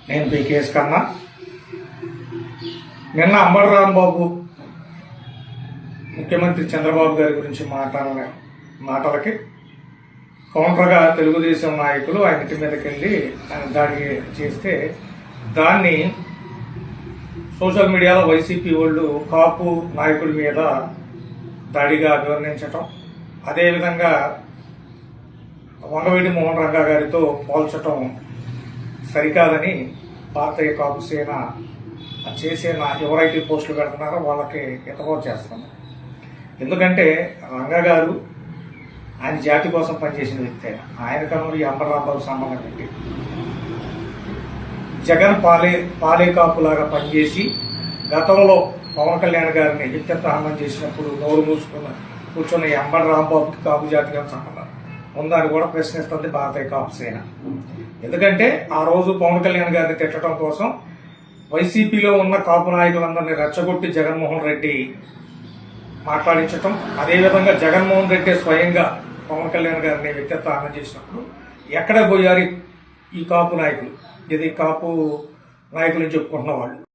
నేను పికేఎస్ కన్నా. నిన్న అంబటి రాంబాబు ముఖ్యమంత్రి చంద్రబాబు గారి గురించి మాటలకి కౌంటర్గా తెలుగుదేశం నాయకులు ఆయన ఇంటి మీదకి వెళ్ళి ఆయన దాడి చేస్తే దాన్ని సోషల్ మీడియాలో వైసీపీ వాళ్ళు కాపు నాయకుల మీద దాడిగా అభివర్ణించటం, అదేవిధంగా వంగవీటి మోహన్ రంగా గారితో పోల్చటం సరికాదని భారతీయ కాపు సేన చేసిన ఎవరైతే పోస్టులు పెడుతున్నారో వాళ్ళకి హితబోధ చేస్తున్నాం. ఎందుకంటే రంగా గారు ఆయన జాతి కోసం పనిచేసిన వ్యక్తి. ఆయన కన్నా ఈ అంబటి రాంబాబు సంబంధం ఏంటి? జగన్ పాలే కాపులాగా పనిచేసి గతంలో పవన్ కళ్యాణ్ గారిని నిత్యప్రారంభం చేసినప్పుడు నోరు మూసుకున్న కూర్చున్న ఈ అంబటి రాంబాబుకి కాపు జాతిగా సంబంధం ఉందని కూడా ప్రశ్నిస్తుంది భారతీయ కాపు సేన. ఎందుకంటే ఆ రోజు పవన్ కళ్యాణ్ గారిని తిట్టడం కోసం వైసీపీలో ఉన్న కాపు నాయకులందరినీ రెచ్చగొట్టి జగన్మోహన్ రెడ్డి మాట్లాడించటం, అదేవిధంగా జగన్మోహన్ రెడ్డి స్వయంగా పవన్ కళ్యాణ్ గారిని వ్యక్తిత్వం చేసినప్పుడు ఎక్కడ పోయారు ఈ కాపు నాయకులు? ఇది కాపు నాయకులు చెప్పుకుంటున్న వాళ్ళు.